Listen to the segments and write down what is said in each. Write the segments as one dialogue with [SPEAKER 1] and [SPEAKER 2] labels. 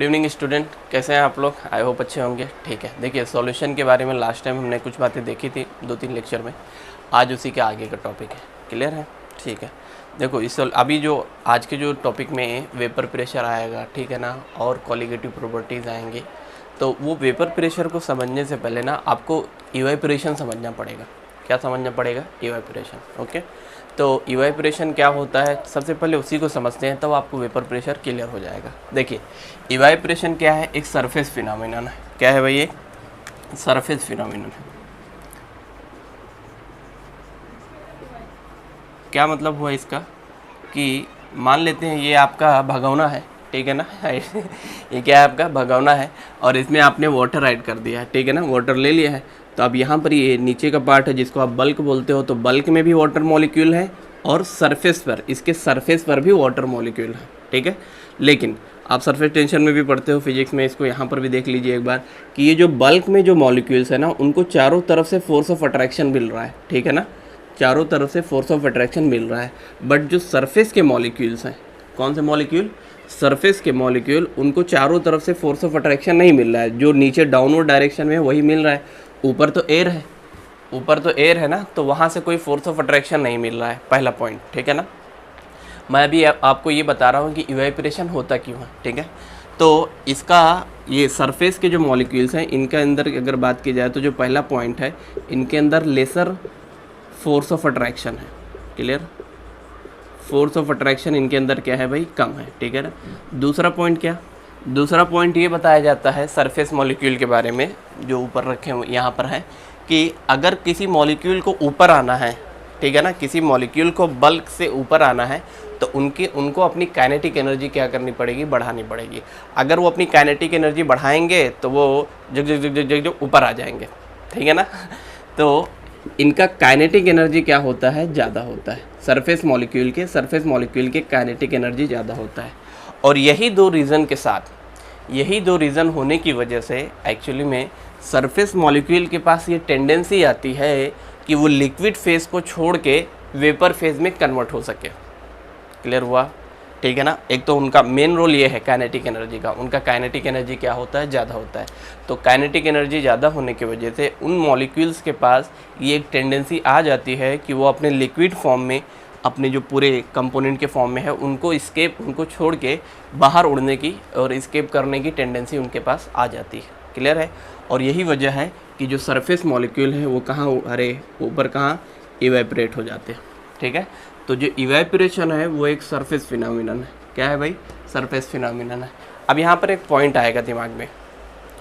[SPEAKER 1] Good evening student, कैसे हैं आप लोग? आई होप अच्छे होंगे। ठीक है, देखिए सॉल्यूशन के बारे में लास्ट टाइम हमने कुछ बातें देखी थी 2-3 लेक्चर में। आज उसी के आगे का टॉपिक है। क्लियर है? ठीक है। देखो अभी जो आज के जो टॉपिक में वेपर प्रेशर आएगा, ठीक है ना, और कॉलिगेटिव प्रॉपर्टीज़ आएंगे। तो वो वेपर प्रेशर को समझने से पहले ना आपको इवेपोरेशन समझना पड़ेगा। क्या समझना पड़ेगा? इवेपोरेशन। ओके, तो इवेपोरेशन क्या होता है सबसे पहले उसी को समझते हैं, तब तो आपको वेपर प्रेशर क्लियर हो जाएगा। देखिए इवेपोरेशन क्या है? एक सरफेस फिनोमिनन है। क्या है भाई? एक सरफेस फिनोमिनन है। क्या मतलब हुआ इसका कि मान लेते हैं ये आपका भगोना है, ठीक है ना ये क्या है? आपका भगोना है और इसमें आपने वाटर ऐड कर दिया है, ठीक है ना, वाटर ले लिया है। तो अब यहाँ पर ये नीचे का पार्ट है जिसको आप बल्क बोलते हो, तो बल्क में भी वाटर मॉलिक्यूल है और सरफेस पर, इसके सरफेस पर भी वाटर मॉलिक्यूल है, ठीक है। लेकिन आप सरफेस टेंशन में भी पढ़ते हो फिजिक्स में, इसको यहाँ पर भी देख लीजिए एक बार कि ये जो बल्क में जो मॉलिक्यूल्स है ना, उनको चारों तरफ से फोर्स ऑफ अट्रैक्शन मिल रहा है, ठीक है ना, चारों तरफ से फोर्स ऑफ अट्रैक्शन मिल रहा है। बट जो सरफेस के मॉलिक्यूल्स हैं, कौन से मॉलिक्यूल? सरफेस के मॉलिक्यूल, उनको चारों तरफ से फोर्स ऑफ अट्रैक्शन नहीं मिल रहा है। जो नीचे डाउनवर्ड डायरेक्शन में है वही मिल रहा है। ऊपर तो एयर है, ऊपर तो एयर है ना, तो वहाँ से कोई फोर्स ऑफ अट्रैक्शन नहीं मिल रहा है। पहला पॉइंट, ठीक है ना। मैं अभी आपको ये बता रहा हूँ कि इवेपोरेशन होता क्यों है, ठीक है। तो इसका ये सरफेस के जो मॉलिक्यूल्स हैं इनके अंदर अगर बात की जाए तो जो पहला पॉइंट है, इनके अंदर लेसर फोर्स ऑफ अट्रैक्शन है। क्लियर? फोर्स ऑफ अट्रैक्शन इनके अंदर क्या है भाई? कम है, ठीक है ना। दूसरा पॉइंट क्या? दूसरा पॉइंट ये बताया जाता है सरफेस मॉलिक्यूल के बारे में, जो ऊपर रखे हुए यहाँ पर है, कि अगर किसी मॉलिक्यूल को ऊपर आना है, ठीक है ना, किसी मॉलिक्यूल को बल्क से ऊपर आना है तो उनको अपनी काइनेटिक एनर्जी क्या करनी पड़ेगी? बढ़ानी पड़ेगी। अगर वो अपनी काइनेटिक एनर्जी बढ़ाएंगे तो वो जग जग जग जग जग ऊपर आ जाएंगे, ठीक है ना। तो इनका काइनेटिक एनर्जी क्या होता है? ज़्यादा होता है। सरफेस मॉलिक्यूल के काइनेटिक एनर्जी ज़्यादा होता है। और यही दो रीज़न होने की वजह से एक्चुअली में सरफेस मॉलिक्यूल के पास ये टेंडेंसी आती है कि वो लिक्विड फेज़ को छोड़ के वेपर फेज़ में कन्वर्ट हो सके। क्लियर हुआ? ठीक है ना। एक तो उनका मेन रोल ये है काइनेटिक एनर्जी का, उनका काइनेटिक एनर्जी क्या होता है? ज़्यादा होता है। तो काइनेटिक एनर्जी ज़्यादा होने की वजह से उन मॉलिक्यूल्स के पास ये एक टेंडेंसी आ जाती है कि वो अपने लिक्विड फॉर्म में, अपने जो पूरे कंपोनेंट के फॉर्म में है, उनको छोड़ के बाहर उड़ने की और एस्केप करने की टेंडेंसी उनके पास आ जाती है। क्लियर है? और यही वजह है कि जो सरफेस मॉलिक्यूल है वो कहाँ, अरे ऊपर कहाँ, इवेपोरेट हो जाते हैं, ठीक है। तो जो इवेपोरेशन है वो एक सरफेस फिनोमिनन है। क्या है भाई? सरफेस फिनोमिनन है। अब यहाँ पर एक पॉइंट आएगा दिमाग में,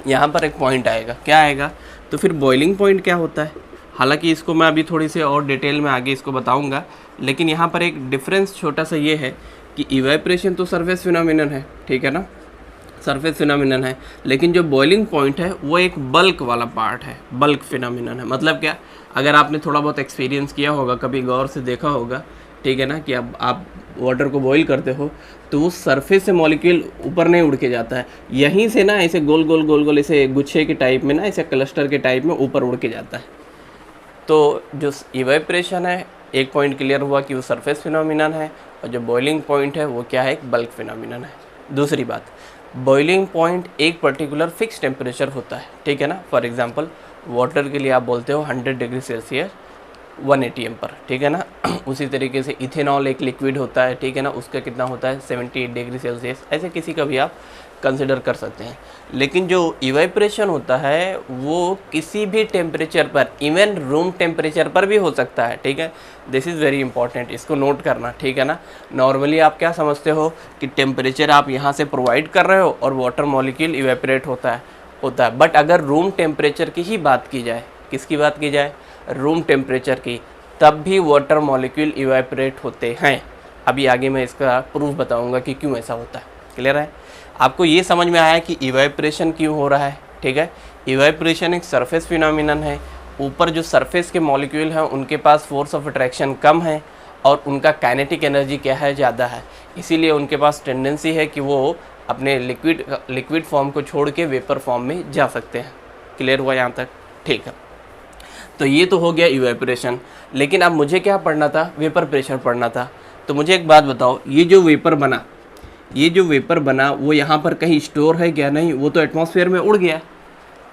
[SPEAKER 1] यहाँ पर एक पॉइंट आएगा। क्या आएगा? तो फिर बॉइलिंग पॉइंट क्या होता है? हालांकि इसको मैं अभी थोड़ी सी और डिटेल में आगे इसको बताऊंगा, लेकिन यहाँ पर एक डिफरेंस छोटा सा ये है कि इवेपोरेशन तो सरफेस फिनोमिनन है, ठीक है ना, सरफेस फिनोमिनन है, लेकिन जो बॉइलिंग पॉइंट है वो एक बल्क वाला पार्ट है, बल्क फिनोमिनन है। मतलब क्या? अगर आपने थोड़ा बहुत एक्सपीरियंस किया होगा, कभी गौर से देखा होगा, ठीक है ना, कि अब आप वाटर को बॉईल करते हो तो वो सरफेस से मॉलिक्यूल ऊपर नहीं उड़ के जाता है, यहीं से ना ऐसे गोल गोल गोल गोल ऐसे गुच्छे के टाइप में ना, ऐसे क्लस्टर के टाइप में ऊपर उड़ के जाता है। तो जो इवेपोरेशन है, एक पॉइंट क्लियर हुआ कि वो सरफेस फिनोमिनन है, और जो बॉइलिंग पॉइंट है वो क्या है? एक बल्क फिनोमिनन है। दूसरी बात, बॉइलिंग पॉइंट एक पर्टिकुलर फिक्स टेम्परेचर होता है, ठीक है ना। फॉर एग्जांपल वाटर के लिए आप बोलते हो 100 डिग्री सेल्सियस 1 atm पर, ठीक है ना। उसी तरीके से इथेनॉल एक लिक्विड होता है, ठीक है ना, उसका कितना होता है? 78 डिग्री सेल्सियस। ऐसे किसी का भी आप कंसिडर कर सकते हैं। लेकिन जो इवेपोरेशन होता है वो किसी भी टेम्परेचर पर, इवन रूम टेम्परेचर पर भी हो सकता है, ठीक है। दिस इज़ वेरी इंपॉर्टेंट, इसको नोट करना, ठीक है ना। नॉर्मली आप क्या समझते हो कि टेम्परेचर आप यहाँ से प्रोवाइड कर रहे हो और वाटर मॉलिक्यूल इवेपोरेट होता है, बट अगर रूम टेम्परेचर की ही बात की जाए, किसकी बात की जाए? रूम टेम्परेचर की, तब भी वाटर मॉलिक्यूल इवेपोरेट होते हैं। अभी आगे मैं इसका प्रूफ बताऊंगा कि क्यों ऐसा होता है। क्लियर है? आपको ये समझ में आया कि इवेपोरेशन क्यों हो रहा है, ठीक है। इवेपोरेशन एक सरफेस फिनोमिनन है। ऊपर जो सरफेस के मॉलिक्यूल हैं उनके पास फोर्स ऑफ अट्रैक्शन कम है और उनका काइनेटिक एनर्जी क्या है? ज़्यादा है। इसीलिए उनके पास टेंडेंसी है कि वो अपने लिक्विड फॉर्म को छोड़ के वेपर फॉर्म में जा सकते हैं। क्लियर हुआ यहाँ तक? ठीक है। तो ये तो हो गया इवेपोरेशन। लेकिन अब मुझे क्या पढ़ना था? वेपर प्रेशर पढ़ना था। तो मुझे एक बात बताओ, ये जो वेपर बना, ये जो वेपर बना वो यहाँ पर कहीं स्टोर है क्या? नहीं, वो तो एटमॉस्फेयर में उड़ गया,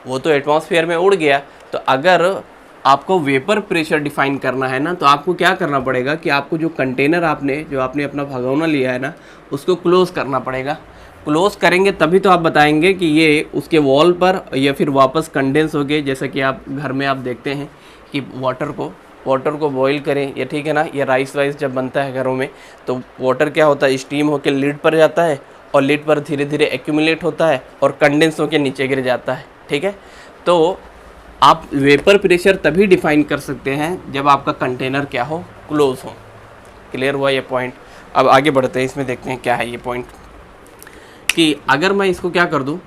[SPEAKER 1] वो तो एटमॉस्फेयर में उड़ गया। तो अगर आपको वेपर प्रेशर डिफाइन करना है ना, तो आपको क्या करना पड़ेगा कि आपको जो कंटेनर जो आपने अपना भगोना लिया है ना, उसको क्लोज़ करना पड़ेगा। क्लोज़ करेंगे तभी तो आप बताएंगे कि ये उसके वॉल पर या फिर वापस कंडेंस हो गए। जैसा कि आप घर में आप देखते हैं कि वाटर को बॉईल करें, या ठीक है ना, ये राइस वाइस जब बनता है घरों में, तो वाटर क्या होता है, स्टीम होकर लिड पर जाता है और लिड पर धीरे धीरे एक्यूमुलेट होता है और कंडेंस होकर नीचे गिर जाता है। ठीक है, तो आप वेपर प्रेशर तभी डिफाइन कर सकते हैं जब आपका कंटेनर क्या हो, क्लोज हो। क्लियर हुआ ये पॉइंट? अब आगे बढ़ते हैं, इसमें देखते हैं क्या है ये पॉइंट, कि अगर मैं इसको क्या कर दूं,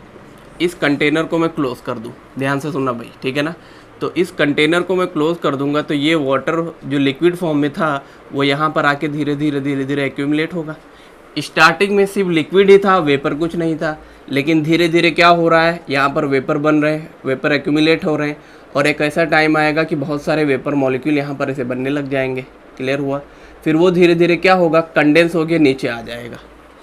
[SPEAKER 1] इस कंटेनर को मैं क्लोज़ कर दूं, ध्यान से सुनना भाई, ठीक है ना। तो इस कंटेनर को मैं क्लोज़ कर दूंगा तो ये वाटर जो लिक्विड फॉर्म में था वो यहाँ पर आके धीरे धीरे एक्यूमुलेट होगा। स्टार्टिंग में सिर्फ लिक्विड ही था, वेपर कुछ नहीं था, लेकिन धीरे धीरे क्या हो रहा है, यहाँ पर वेपर बन रहे हैं, वेपर एक्यूमुलेट हो रहे हैं, और एक ऐसा टाइम आएगा कि बहुत सारे वेपर मॉलिक्यूल यहाँ पर ऐसे बनने लग जाएंगे। क्लियर हुआ? फिर वो धीरे धीरे क्या होगा, कंडेंस होकर नीचे आ जाएगा।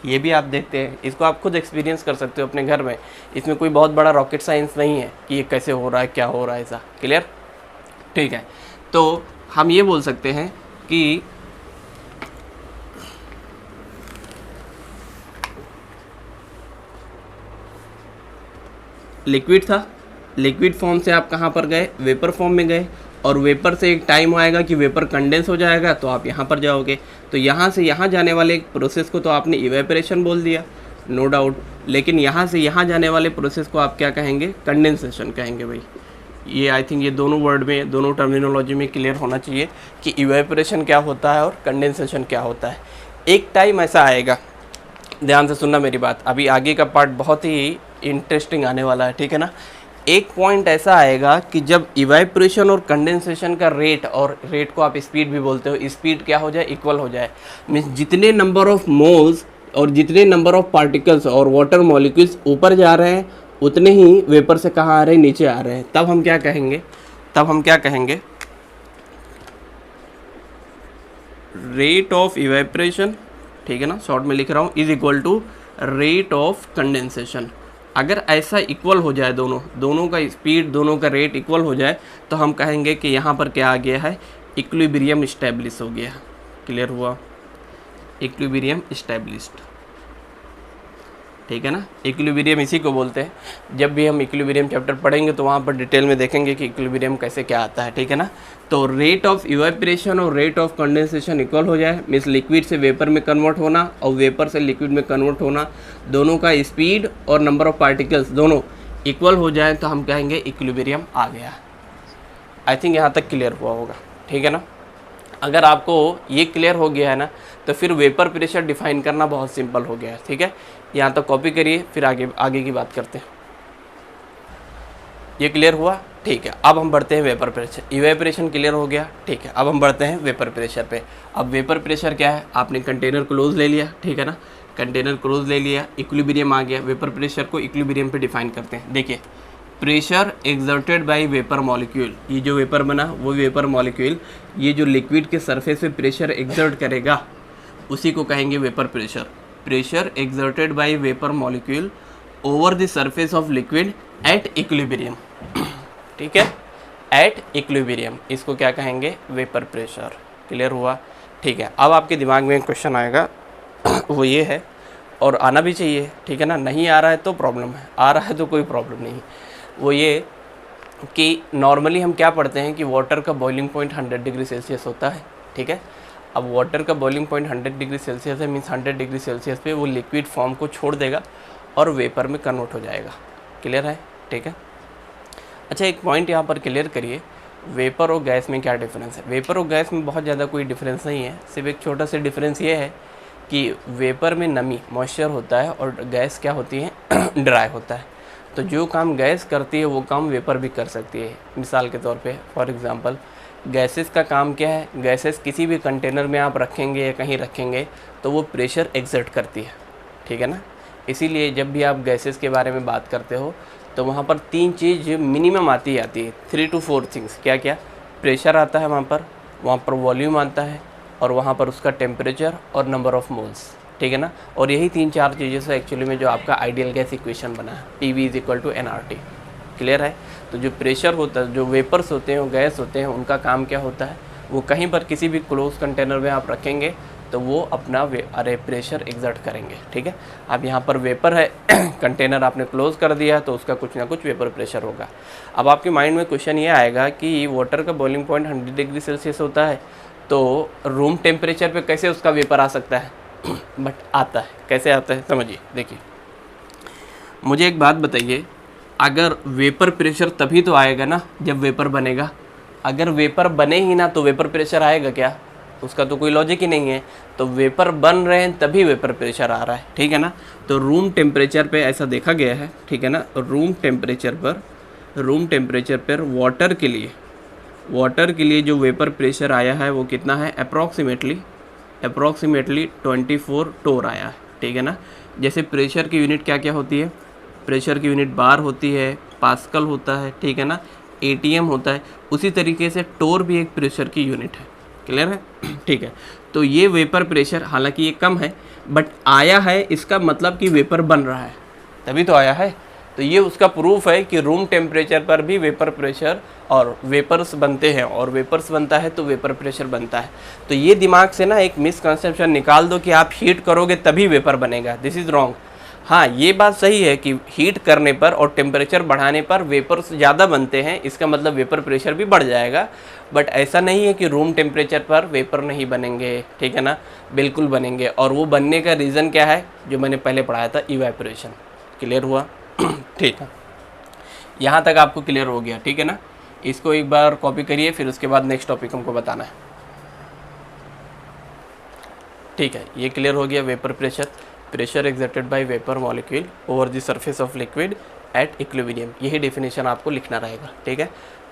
[SPEAKER 1] ये भी आप देखते हैं, इसको आप खुद एक्सपीरियंस कर सकते हो अपने घर में। इसमें कोई बहुत बड़ा रॉकेट साइंस नहीं है कि ये कैसे हो रहा है, क्या हो रहा है, ऐसा। क्लियर? ठीक है, तो हम ये बोल सकते हैं कि लिक्विड था, लिक्विड फॉर्म से आप कहाँ पर गए, वेपर फॉर्म में गए, और वेपर से एक टाइम आएगा कि वेपर कंडेंस हो जाएगा तो आप यहाँ पर जाओगे। तो यहाँ से यहाँ जाने वाले एक प्रोसेस को तो आपने इवेपोरेशन बोल दिया, नो डाउट, लेकिन यहाँ से यहाँ जाने वाले प्रोसेस को आप क्या कहेंगे, कंडेंसेशन कहेंगे भाई। ये आई थिंक ये दोनों वर्ड में, दोनों टर्मिनोलॉजी में क्लियर होना चाहिए कि इवेपोरेशन क्या होता है और कंडेंसेशन क्या होता है। एक टाइम ऐसा आएगा, ध्यान से सुनना मेरी बात, अभी आगे का पार्ट बहुत ही इंटरेस्टिंग आने वाला है, ठीक है ना। एक पॉइंट ऐसा आएगा कि जब इवेपोरेशन और कंडेंसेशन का रेट, और रेट को आप स्पीड भी बोलते हो, स्पीड क्या हो जाए, इक्वल हो जाए। मीन्स जितने नंबर ऑफ मोल्स और जितने नंबर ऑफ पार्टिकल्स और वाटर मॉलिक्यूल्स ऊपर जा रहे हैं, उतने ही वेपर से कहाँ आ रहे हैं, नीचे आ रहे हैं। तब हम क्या कहेंगे, रेट ऑफ इवेपोरेशन, ठीक है ना, शॉर्ट में लिख रहा हूँ, is equal to rate of condensation. अगर ऐसा इक्वल हो जाए, दोनों का स्पीड, दोनों का रेट इक्वल हो जाए, तो हम कहेंगे कि यहाँ पर क्या आ गया है, इक्विलिब्रियम इस्टेब्लिश हो गया। क्लियर हुआ? इक्विलिब्रियम इस्टेब्लिश्ड, ठीक है ना। इक्विलिब्रियम इसी को बोलते हैं। जब भी हम इक्विलिब्रियम चैप्टर पढ़ेंगे तो वहाँ पर डिटेल में देखेंगे कि इक्विलिब्रियम कैसे क्या आता है, ठीक है ना। तो रेट ऑफ इवेपोरेशन और रेट ऑफ कंडेंसेशन इक्वल हो जाए, मीन्स लिक्विड से वेपर में कन्वर्ट होना और वेपर से लिक्विड में कन्वर्ट होना, दोनों का स्पीड और नंबर ऑफ पार्टिकल्स दोनों इक्वल हो जाए, तो हम कहेंगे इक्विलिब्रियम आ गया। आई थिंक यहाँ तक क्लियर हुआ होगा, ठीक है ना। अगर आपको ये क्लियर हो गया है ना, तो फिर वेपर प्रेशर डिफाइन करना बहुत सिंपल हो गया है, ठीक है। यहाँ तक कॉपी करिए, फिर आगे की बात करते हैं। ये क्लियर हुआ? ठीक है। अब हम बढ़ते हैं वेपर प्रेशर। इवेपोरेशन क्लियर हो गया, ठीक है। अब हम बढ़ते हैं वेपर प्रेशर पे। अब वेपर प्रेशर क्या है, आपने कंटेनर क्लोज ले लिया, ठीक है ना, कंटेनर क्लोज ले लिया, इक्विलिब्रियम आ गया। वेपर प्रेशर को इक्विलिब्रियम पे डिफाइन करते हैं। देखिए, pressure exerted by vapour molecule, ये जो वेपर बना वो वेपर मॉलिक्यूल, ये जो लिक्विड के सरफेस पे प्रेशर एक्सर्ट करेगा उसी को कहेंगे vapour pressure. Pressure exerted by vapour molecule over the surface of liquid at equilibrium, ठीक है, एट इक्विलिब्रियम, इसको क्या कहेंगे, वेपर प्रेशर। क्लियर हुआ? ठीक है। अब आपके दिमाग में एक क्वेश्चन आएगा, वो ये है, और आना भी चाहिए, ठीक है ना। नहीं आ रहा है तो प्रॉब्लम है, आ रहा है तो कोई प्रॉब्लम नहीं। वो ये कि नॉर्मली हम क्या पढ़ते हैं कि वाटर का बॉइलिंग पॉइंट 100 डिग्री सेल्सियस होता है, ठीक है। अब वाटर का बॉइलिंग पॉइंट 100 डिग्री सेल्सियस है, मीन्स 100 डिग्री सेल्सियस पे वो लिक्विड फॉर्म को छोड़ देगा और वेपर में कन्वर्ट हो जाएगा। क्लियर है? ठीक है। अच्छा, एक पॉइंट यहाँ पर क्लियर करिए, वेपर और गैस में क्या डिफरेंस है। वेपर और गैस में बहुत ज़्यादा कोई डिफरेंस नहीं है, सिर्फ एक छोटा सा डिफरेंस ये है कि वेपर में नमी, मॉइस्चर होता है, और गैस क्या होती है, ड्राई होता है। तो जो काम गैस करती है वो काम वेपर भी कर सकती है। मिसाल के तौर पे, फॉर एग्जांपल, गैसेस का काम क्या है, गैसेस किसी भी कंटेनर में आप रखेंगे या कहीं रखेंगे तो वो प्रेशर एक्सर्ट करती है, ठीक है ना। इसीलिए जब भी आप गैसेस के बारे में बात करते हो तो वहाँ पर 3 चीज़ मिनिमम आती है 3 to 4 थिंग्स। क्या क्या? प्रेशर आता है वहाँ पर वॉल्यूम आता है, और वहाँ पर उसका टेम्परेचर और नंबर ऑफ मोल्स। ठीक है ना। और यही 3-4 चीज़ों से एक्चुअली में जो आपका आइडियल गैस इक्वेशन बना है, PV = nRT। क्लियर है। तो जो प्रेशर होता है, जो वेपर्स होते हैं, वो गैस होते हैं, उनका काम क्या होता है, वो कहीं पर किसी भी क्लोज कंटेनर में आप रखेंगे तो वो अपना प्रेशर एग्जर्ट करेंगे। ठीक है। अब यहाँ पर वेपर है, कंटेनर आपने क्लोज कर दिया तो उसका कुछ ना कुछ वेपर प्रेशर होगा। अब आपके माइंड में क्वेश्चन ये आएगा कि वाटर का बॉइलिंग पॉइंट 100 डिग्री सेल्सियस होता है, तो रूम टेम्परेचर पे कैसे उसका वेपर आ सकता है? बट आता है। कैसे आता है समझिए। देखिए, मुझे एक बात बताइए, अगर वेपर प्रेशर तभी तो आएगा ना जब वेपर बनेगा। अगर वेपर बने ही ना तो वेपर प्रेशर आएगा क्या? उसका तो कोई लॉजिक ही नहीं है। तो वेपर बन रहे हैं तभी वेपर प्रेशर आ रहा है। ठीक है ना। तो रूम टेम्परेचर पे ऐसा देखा गया है। ठीक है ना। रूम टेम्परेचर पर वाटर के लिए जो वेपर प्रेशर आया है वो कितना है? अप्रॉक्सीमेटली 24 टोर आया है। ठीक है ना। जैसे प्रेशर की यूनिट क्या क्या होती है? प्रेशर की यूनिट बार होती है, पास्कल होता है, ठीक है ना, ATM होता है। उसी तरीके से टोर भी एक प्रेशर की यूनिट है। क्लियर है? ठीक है। तो ये वेपर प्रेशर, हालांकि ये कम है बट आया है, इसका मतलब कि वेपर बन रहा है, तभी तो आया है। तो ये उसका प्रूफ है कि रूम टेम्परेचर पर भी वेपर प्रेशर और वेपर्स बनते हैं, और वेपर्स बनता है तो वेपर प्रेशर बनता है। तो ये दिमाग से ना एक मिसकंसेप्शन निकाल दो कि आप हीट करोगे तभी वेपर बनेगा। This is wrong. हाँ, ये बात सही है कि हीट करने पर और टेम्परेचर बढ़ाने पर वेपर्स ज़्यादा बनते हैं, इसका मतलब वेपर प्रेशर भी बढ़ जाएगा। बट ऐसा नहीं है कि रूम टेम्परेचर पर वेपर नहीं बनेंगे। ठीक है ना, बिल्कुल बनेंगे। और वो बनने का रीज़न क्या है? जो मैंने पहले पढ़ाया था, इवेपोरेशन। क्लियर हुआ? ठीक है, यहाँ तक आपको क्लियर हो गया। ठीक है ना। इसको एक बार कॉपी करिए, फिर उसके बाद नेक्स्ट टॉपिक हमको बताना है। ठीक है, ये क्लियर हो गया। Vapour pressure exerted by vapour molecule over the surface of liquid at equilibrium. यही डेफिनेशन आपको लिखना रहेगा। ठीक है,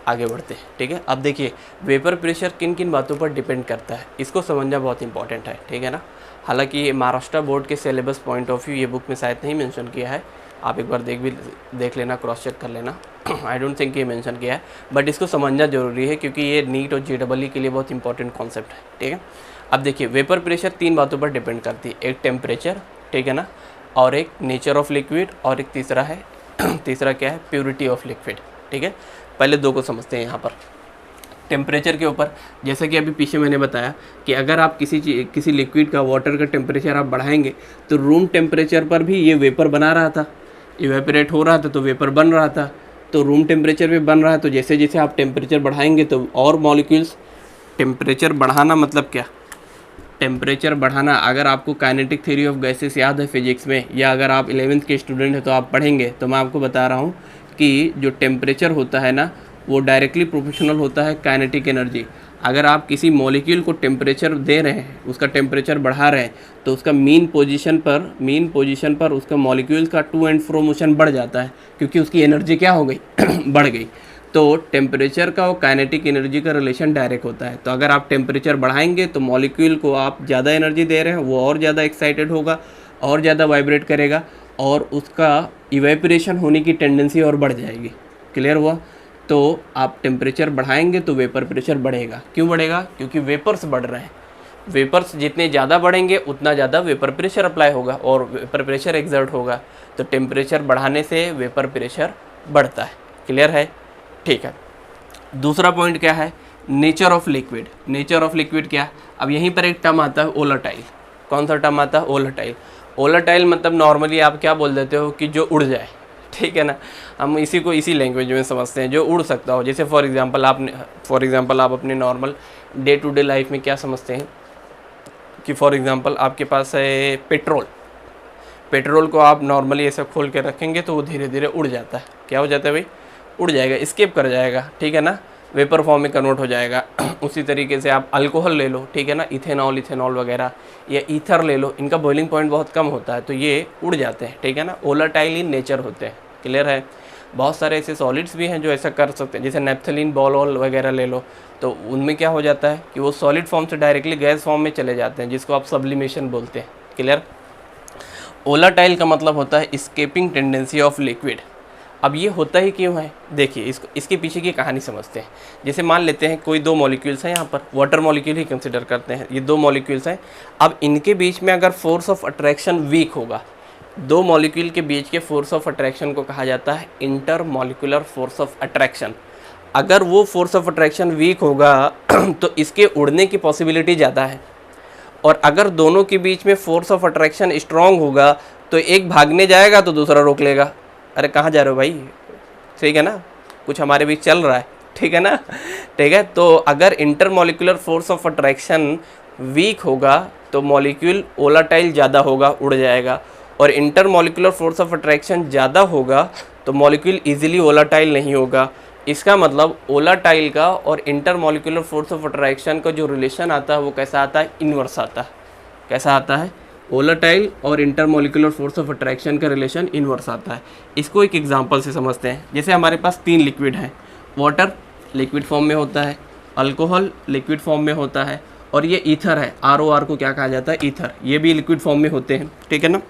[SPEAKER 1] आगे बढ़ते हैं। ठीक है। अब देखिए, वेपर प्रेशर किन किन बातों पर डिपेंड करता है, इसको समझना बहुत इंपॉर्टेंट है। ठीक है ना। हालांकि ये महाराष्ट्र बोर्ड के सिलेबस पॉइंट ऑफ व्यू ये बुक में शायद नहीं मेंशन किया है, आप एक बार देख लेना, क्रॉस चेक कर लेना। आई डोंट थिंक ये मेंशन किया है, बट इसको समझना जरूरी है क्योंकि ये नीट और JEE के लिए बहुत इंपॉर्टेंट कॉन्सेप्ट है। ठीक है। अब देखिए, वेपर प्रेशर 3 बातों पर डिपेंड करती है। एक टेम्परेचर, ठीक है ना, और एक नेचर ऑफ लिक्विड, और एक तीसरा है तीसरा क्या है? Purity of liquid. ठीक है। पहले 2 को समझते हैं। यहाँ पर टेम्परेचर के ऊपर, जैसे कि अभी पीछे मैंने बताया कि अगर आप किसी लिक्विड का, वाटर का टेम्परेचर आप बढ़ाएंगे तो रूम टेम्परेचर पर भी ये वेपर बना रहा था, इवेपोरेट हो रहा था तो वेपर बन रहा था। तो रूम टेम्परेचर पे बन रहा है, तो जैसे जैसे आप टेम्परेचर बढ़ाएंगे तो और मॉलिक्यूल्स, टेम्परेचर बढ़ाना मतलब क्या? टेम्परेचर बढ़ाना, अगर आपको काइनेटिक थ्योरी ऑफ गैसेस याद है फिजिक्स में, या अगर आप 11th के स्टूडेंट हैं तो आप पढ़ेंगे, तो मैं आपको बता रहा हूँ कि जो टेम्परेचर होता है ना, वो डायरेक्टली प्रोपोर्शनल होता है काइनेटिक एनर्जी। अगर आप किसी मॉलिक्यूल को टेम्परेचर दे रहे हैं, उसका टेम्परेचर बढ़ा रहे हैं, तो उसका मीन पोजीशन पर उसका मॉलिक्यूल का टू एंड फ्रो मोशन बढ़ जाता है, क्योंकि उसकी एनर्जी क्या हो गई? बढ़ गई। तो टेम्परेचर का और काइनेटिक एनर्जी का रिलेशन डायरेक्ट होता है। तो अगर आप टेम्परेचर बढ़ाएंगे तो मॉलिक्यूल को आप ज़्यादा एनर्जी दे रहे हैं, वो और ज़्यादा एक्साइटेड होगा, और ज़्यादा वाइब्रेट करेगा, और उसका इवेपोरेशन होने की टेंडेंसी और बढ़ जाएगी। क्लियर हुआ? तो आप टेम्परेचर बढ़ाएंगे तो वेपर प्रेशर बढ़ेगा। क्यों बढ़ेगा? क्योंकि वेपर्स बढ़ रहे हैं। वेपर्स जितने ज़्यादा बढ़ेंगे उतना ज़्यादा वेपर प्रेशर अप्लाई होगा और वेपर प्रेशर एक्सर्ट होगा। तो टेम्परेचर बढ़ाने से वेपर प्रेशर बढ़ता है। क्लियर है? ठीक है। दूसरा पॉइंट क्या है? Nature of liquid. Nature of liquid क्या? अब यहीं पर एक टर्म आता है वोलेटाइल। कौन सा टर्म आता है? वोलेटाइल। वोलेटाइल मतलब नॉर्मली आप क्या बोल देते हो कि जो उड़ जाए। ठीक है ना। हम इसी को इसी लैंग्वेज में समझते हैं, जो उड़ सकता हो। जैसे फॉर एग्जांपल आप अपने normal day to day life में क्या समझते हैं कि फॉर एग्जांपल आपके पास है पेट्रोल को आप नॉर्मली ऐसा खोल के रखेंगे तो वो धीरे धीरे उड़ जाता है। क्या हो जाता है भाई? उड़ जाएगा, एस्केप कर जाएगा। ठीक है ना, वेपर फॉर्म में कन्वर्ट हो जाएगा। उसी तरीके से आप अल्कोहल ले लो, ठीक है ना, इथेनॉल वगैरह, या ईथर ले लो, इनका बॉइलिंग पॉइंट बहुत कम होता है तो ये उड़ जाते हैं। ठीक है ना, वोलेटाइल इन नेचर होते हैं। क्लियर है? बहुत सारे ऐसे सॉलिड्स भी हैं जो ऐसा कर सकते हैं, जैसे नेप्थलीन बॉल वगैरह ले लो, तो उनमें क्या हो जाता है कि वो सॉलिड फॉर्म से डायरेक्टली गैस फॉर्म में चले जाते हैं, जिसको आप सब्लिमेशन बोलते हैं। क्लियर? वोलेटाइल का मतलब होता है एस्केपिंग टेंडेंसी ऑफ लिक्विड। अब ये होता ही क्यों है, देखिए इसके पीछे की कहानी समझते हैं। जैसे मान लेते हैं कोई दो मॉलिक्यूल्स हैं, यहाँ पर वाटर मॉलिक्यूल ही कंसिडर करते हैं, ये दो मॉलिक्यूल्स हैं। अब इनके बीच में अगर फोर्स ऑफ अट्रैक्शन वीक होगा, दो मॉलिक्यूल के बीच के फोर्स ऑफ अट्रैक्शन को कहा जाता है inter molecular force of attraction. अगर वो फोर्स ऑफ अट्रैक्शन वीक होगा तो इसके उड़ने की पॉसिबिलिटी ज़्यादा है, और अगर दोनों के बीच में फोर्स ऑफ अट्रैक्शन स्ट्रांग होगा तो एक भागने जाएगा तो दूसरा रोक लेगा, अरे कहाँ जा रहे हो भाई, ठीक है ना, कुछ हमारे बीच चल रहा है, ठीक है ना, ठीक है। तो अगर intermolecular force of attraction weak होगा तो मॉलिक्यूल वोलेटाइल ज़्यादा होगा, उड़ जाएगा, और intermolecular force of attraction ज़्यादा होगा तो मॉलिक्यूल इजीली वोलेटाइल नहीं होगा। इसका मतलब वोलेटाइल का और intermolecular force of attraction का जो रिलेशन आता है वो कैसा आता है, इन्वर्स आता है। कैसा आता है, वोलेटाइल और intermolecular force of attraction का रिलेशन इन्वर्स आता है। इसको एक एग्जांपल से समझते हैं। जैसे हमारे पास तीन लिक्विड हैं, वाटर लिक्विड फॉर्म में होता है, अल्कोहल लिक्विड फॉर्म में होता है, और ये ईथर है, ROR को क्या कहा जाता है, ईथर, ये भी लिक्विड फॉर्म में होते हैं, ठीक है ना।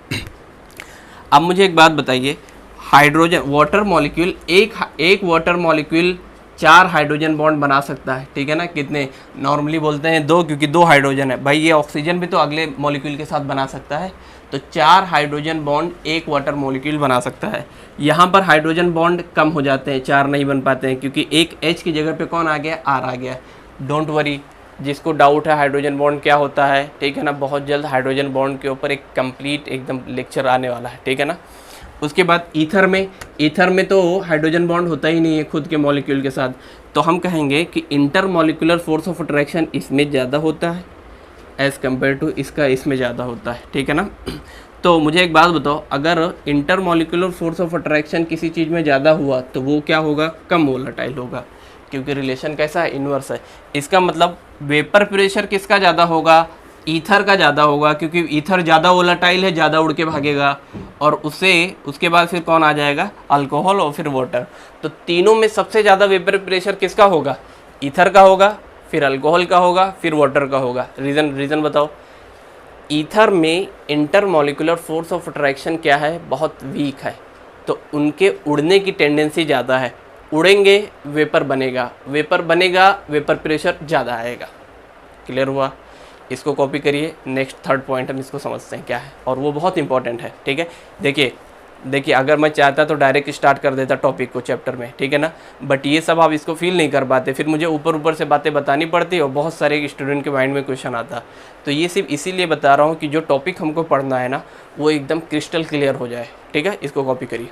[SPEAKER 1] अब मुझे एक बात बताइए, हाइड्रोजन वाटर मॉलिक्यूल एक वाटर मॉलिक्यूल 4 हाइड्रोजन बॉन्ड बना सकता है, ठीक है ना। कितने, नॉर्मली बोलते हैं 2, क्योंकि 2 हाइड्रोजन है भाई, ये ऑक्सीजन भी तो अगले मॉलिक्यूल के साथ बना सकता है, तो 4 हाइड्रोजन बॉन्ड एक वाटर मॉलिक्यूल बना सकता है। यहाँ पर हाइड्रोजन बॉन्ड कम हो जाते हैं, 4 नहीं बन पाते हैं, क्योंकि एक H की जगह पे कौन आ गया, R आ गया। डोंट वरी, जिसको डाउट है हाइड्रोजन बॉन्ड क्या होता है, ठीक है ना, बहुत जल्द हाइड्रोजन बॉन्ड के ऊपर एक कंप्लीट एकदम लेक्चर आने वाला है, ठीक है ना। उसके बाद ईथर में तो हाइड्रोजन बॉन्ड होता ही नहीं है खुद के मॉलिक्यूल के साथ, तो हम कहेंगे कि inter molecular force of attraction इसमें ज़्यादा होता है एज़ कम्पेयर टू इसका इसमें ज़्यादा होता है, ठीक है ना। तो मुझे एक बात बताओ, अगर intermolecular force of attraction किसी चीज़ में ज़्यादा हुआ तो वो क्या होगा, कम वोलेटाइल होगा, क्योंकि रिलेशन कैसा है, इन्वर्स है। इसका मतलब वेपर प्रेशर किसका ज़्यादा होगा, ईथर का ज़्यादा होगा, क्योंकि ईथर ज़्यादा वोलेटाइल है, ज़्यादा उड़ के भागेगा, और उसके बाद फिर कौन आ जाएगा, अल्कोहल और फिर वाटर। तो तीनों में सबसे ज़्यादा वेपर प्रेशर किसका होगा, ईथर का होगा, फिर अल्कोहल का होगा, फिर वाटर का होगा। रीज़न बताओ। ईथर में inter molecular force of attraction क्या है, बहुत वीक है, तो उनके उड़ने की टेंडेंसी ज़्यादा है, उड़ेंगे वेपर बनेगा, वेपर प्रेशर ज़्यादा आएगा। क्लियर हुआ, इसको कॉपी करिए। नेक्स्ट थर्ड पॉइंट हम इसको समझते हैं क्या है, और वो बहुत इंपॉर्टेंट है, ठीक है। देखिए अगर मैं चाहता तो डायरेक्ट स्टार्ट कर देता टॉपिक को चैप्टर में, ठीक है ना, बट ये सब आप इसको फील नहीं कर पाते, फिर मुझे ऊपर से बातें बतानी पड़ती और बहुत सारे स्टूडेंट के माइंड में क्वेश्चन आता। तो ये सिर्फ इसीलिए बता रहा हूँ कि जो टॉपिक हमको पढ़ना है ना वो एकदम क्रिस्टल क्लियर हो जाए, ठीक है। इसको कॉपी करिए,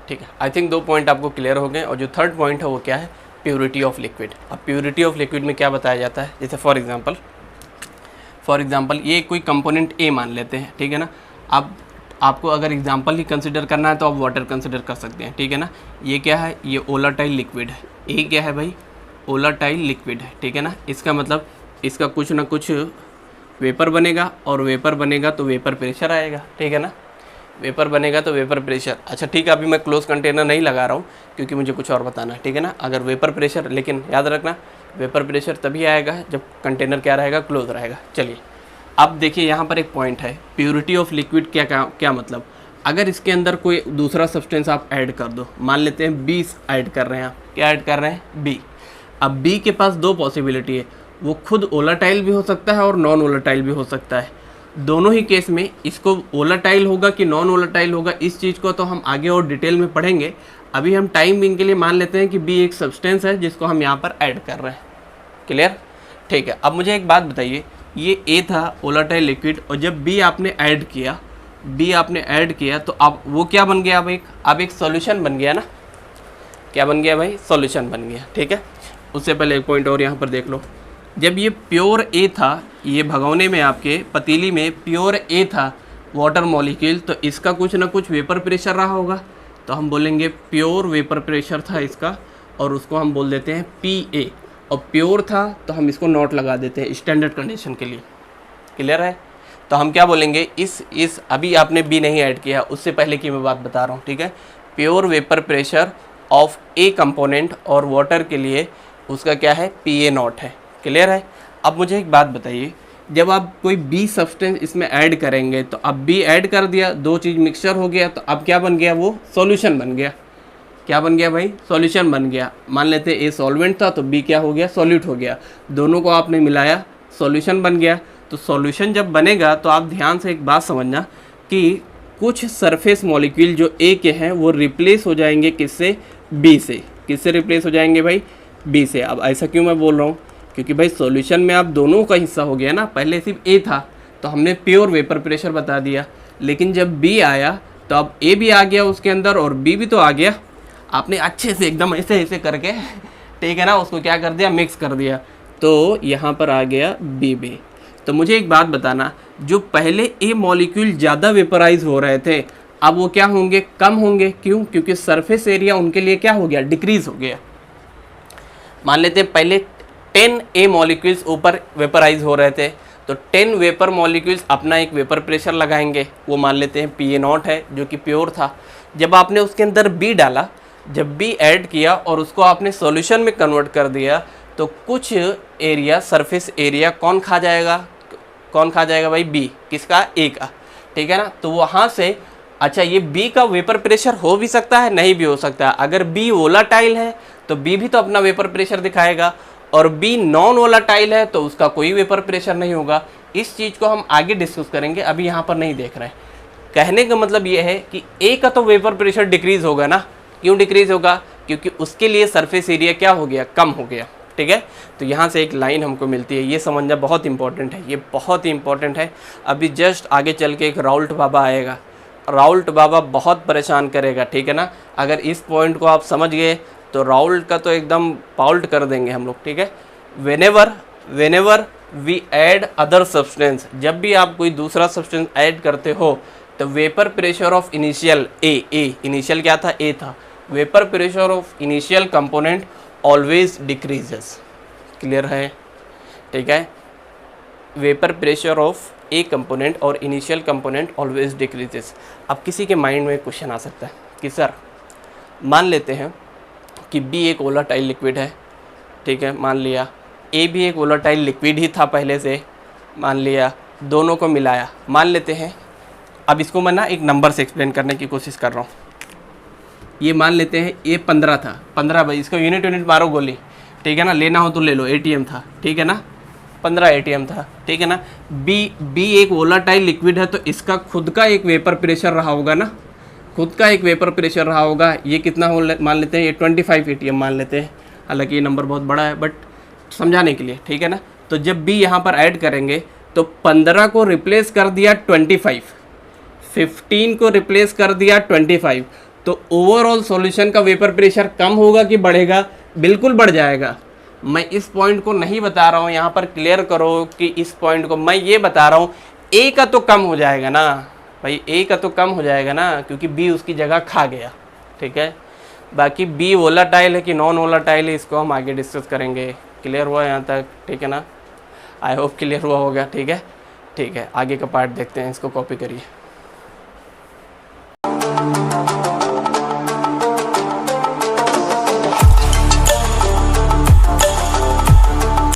[SPEAKER 1] ठीक है। आई थिंक 2 पॉइंट आपको क्लियर हो गए। और जो थर्ड पॉइंट है वो क्या है, प्योरिटी ऑफ लिक्विड। अब प्योरिटी ऑफ लिक्विड में क्या बताया जाता है, जैसे फॉर एग्जांपल ये कोई कंपोनेंट ए मान लेते हैं, ठीक है ना। अब आपको अगर एग्जांपल ही कंसिडर करना है तो आप वाटर कंसिडर कर सकते हैं, ठीक है ना। ये क्या है, ये वोलेटाइल लिक्विड है। ए क्या है भाई, वोलेटाइल लिक्विड है, ठीक है ना। इसका मतलब इसका कुछ ना कुछ वेपर बनेगा, और वेपर बनेगा तो वेपर प्रेशर आएगा, ठीक है ना। वेपर बनेगा तो वेपर प्रेशर। अच्छा ठीक है, अभी मैं क्लोज कंटेनर नहीं लगा रहा हूँ क्योंकि मुझे कुछ और बताना है, ठीक है ना। अगर वेपर प्रेशर, लेकिन याद रखना वेपर प्रेशर तभी आएगा जब कंटेनर क्या रहेगा, क्लोज रहेगा। चलिए अब देखिए यहाँ पर एक पॉइंट है, प्योरिटी ऑफ लिक्विड क्या मतलब, अगर इसके अंदर कोई दूसरा सब्सटेंस आप ऐड कर दो, मान लेते हैं बी ऐड कर रहे हैं आप, क्या ऐड कर रहे हैं, बी। अब बी के पास 2 पॉसिबिलिटी है, वो खुद वोलेटाइल भी हो सकता है और नॉन वोलेटाइल भी हो सकता है। दोनों ही केस में इसको वोलेटाइल होगा कि नॉन वोलेटाइल होगा, इस चीज़ को तो हम आगे और डिटेल में पढ़ेंगे। अभी हम टाइम बिंग के लिए मान लेते हैं कि बी एक सब्सटेंस है जिसको हम यहाँ पर ऐड कर रहे हैं। क्लियर, ठीक है। अब मुझे एक बात बताइए, ये ए था वोलेटाइल लिक्विड, और जब बी आपने ऐड किया तो अब वो क्या बन गया, अब एक सॉल्यूशन बन गया ना। क्या बन गया भाई, सॉल्यूशन बन गया, ठीक है। उससे पहले एक पॉइंट और यहाँ पर देख लो, जब ये प्योर ए था, ये भगोने में आपके पतीली में प्योर ए था वाटर मॉलिक्यूल, तो इसका कुछ ना कुछ वेपर प्रेशर रहा होगा, तो हम बोलेंगे प्योर वेपर प्रेशर था इसका, और उसको हम बोल देते हैं PA। और प्योर था तो हम इसको नॉट लगा देते हैं स्टैंडर्ड कंडीशन के लिए। क्लियर है, तो हम क्या बोलेंगे, इस अभी आपने बी नहीं ऐड किया, उससे पहले की मैं बात बता रहा हूँ, ठीक है। Pure vapour pressure of A component और वाटर के लिए उसका क्या है, PA नॉट है। क्लियर है। अब मुझे एक बात बताइए, जब आप कोई बी सब्सटेंस इसमें ऐड करेंगे तो अब बी ऐड कर दिया, दो चीज़ मिक्सचर हो गया, तो अब क्या बन गया, वो सॉल्यूशन बन गया। क्या बन गया भाई, सॉल्यूशन बन गया। मान लेते ए सॉल्वेंट था तो बी क्या हो गया, सॉल्यूट हो गया। दोनों को आपने मिलाया, सॉल्यूशन बन गया। तो सॉल्यूशन जब बनेगा तो आप ध्यान से एक बात समझना कि कुछ सरफेस मॉलिक्यूल जो ए के हैं वो रिप्लेस हो जाएंगे किससे, बी से। किससे रिप्लेस हो जाएंगे भाई, बी से। अब ऐसा क्यों मैं बोल रहा हूँ, क्योंकि भाई सॉल्यूशन में आप दोनों का हिस्सा हो गया ना। पहले सिर्फ ए था तो हमने प्योर वेपर प्रेशर बता दिया, लेकिन जब बी आया तो अब ए भी आ गया उसके अंदर और बी भी तो आ गया। आपने अच्छे से एकदम ऐसे ऐसे करके, ठीक है ना, उसको क्या कर दिया, मिक्स कर दिया, तो यहाँ पर आ गया बी बी। तो मुझे एक बात बताना, जो पहले ए मॉलिक्यूल ज़्यादा वेपराइज हो रहे थे अब वो क्या होंगे, कम होंगे। क्यों, क्योंकि सरफेस एरिया उनके लिए क्या हो गया, डिक्रीज हो गया। मान लेते हैं पहले 10 ए मॉलिक्यूल्स ऊपर वेपराइज हो रहे थे, तो 10 वेपर मॉलिक्यूल्स अपना एक वेपर प्रेशर लगाएंगे, वो मान लेते हैं PA0 है जो कि प्योर था। जब आपने उसके अंदर बी डाला, जब बी ऐड किया और उसको आपने सॉल्यूशन में कन्वर्ट कर दिया, तो कुछ एरिया, सरफेस एरिया कौन खा जाएगा, कौन खा जाएगा भाई, बी। किसका, ए का, ठीक है ना। तो वहाँ से अच्छा ये बी का वेपर प्रेशर हो भी सकता है, नहीं भी हो सकता है। अगर बी वोलाटाइल है तो बी भी तो अपना वेपर प्रेशर दिखाएगा, और बी नॉन वोलाटाइल है तो उसका कोई वेपर प्रेशर नहीं होगा। इस चीज़ को हम आगे डिस्कस करेंगे, अभी यहाँ पर नहीं देख रहे हैं। कहने का मतलब ये है कि ए का तो वेपर प्रेशर डिक्रीज़ होगा ना। क्यों डिक्रीज़ होगा, क्योंकि उसके लिए सरफेस एरिया क्या हो गया, कम हो गया, ठीक है। तो यहाँ से एक लाइन हमको मिलती है, ये समझना बहुत इंपॉर्टेंट है, ये बहुत ही इंपॉर्टेंट है। अभी जस्ट आगे चल के एक राउल्ट बाबा आएगा, राउल्ट बाबा बहुत परेशान करेगा, ठीक है ना। अगर इस पॉइंट को आप समझ गए तो राउल्ट का तो एकदम पाउल्ट कर देंगे हम लोग, ठीक है। Whenever we add other substance, जब भी आप कोई दूसरा सब्सटेंस ऐड करते हो तो vapour pressure of initial A initial क्या था, ए था, vapour pressure of initial component always decreases. Clear है, ठीक है। Vapour pressure of A component और इनिशियल कंपोनेंट ऑलवेज डिक्रीजेस। अब किसी के माइंड में क्वेश्चन आ सकता है कि सर मान लेते हैं कि बी एक वोलाटाइल लिक्विड है, ठीक है, मान लिया। ए भी एक वोलाटाइल लिक्विड ही था पहले से, मान लिया। दोनों को मिलाया, मान लेते हैं। अब इसको मैं ना एक नंबर से एक्सप्लेन करने की कोशिश कर रहा हूँ। ये मान लेते हैं ए 15 था, 15 भाई, इसको यूनिट मारो गोली, ठीक है ना, लेना हो तो ले लो। ATM था, ठीक है ना, 15 ATM था, ठीक है ना। बी एक वोलाटाइल लिक्विड है तो इसका खुद का एक वेपर प्रेशर रहा होगा ना, खुद का एक वेपर प्रेशर रहा होगा। ये कितना हो मान लेते हैं, ये 25 ATM मान लेते हैं, हालांकि ये नंबर बहुत बड़ा है बट समझाने के लिए, ठीक है ना। तो जब बी यहाँ पर ऐड करेंगे तो 15 को रिप्लेस कर दिया 25, 15 को रिप्लेस कर दिया 25, तो ओवरऑल सॉल्यूशन का वेपर प्रेशर कम होगा कि बढ़ेगा, बिल्कुल बढ़ जाएगा। मैं इस पॉइंट को नहीं बता रहा हूँ, यहाँ पर क्लियर करो कि इस पॉइंट को मैं ये बता रहा हूँ, ए का तो कम हो जाएगा ना भाई, ए का तो कम हो जाएगा ना, क्योंकि बी उसकी जगह खा गया, ठीक है। बाकी बी वोलाटाइल है कि नॉन वोलाटाइल है, इसको हम आगे डिस्कस करेंगे। क्लियर हुआ यहाँ तक, ठीक है ना, आई होप क्लियर हुआ होगा, ठीक है। ठीक है, आगे का पार्ट देखते हैं, इसको कॉपी करिए।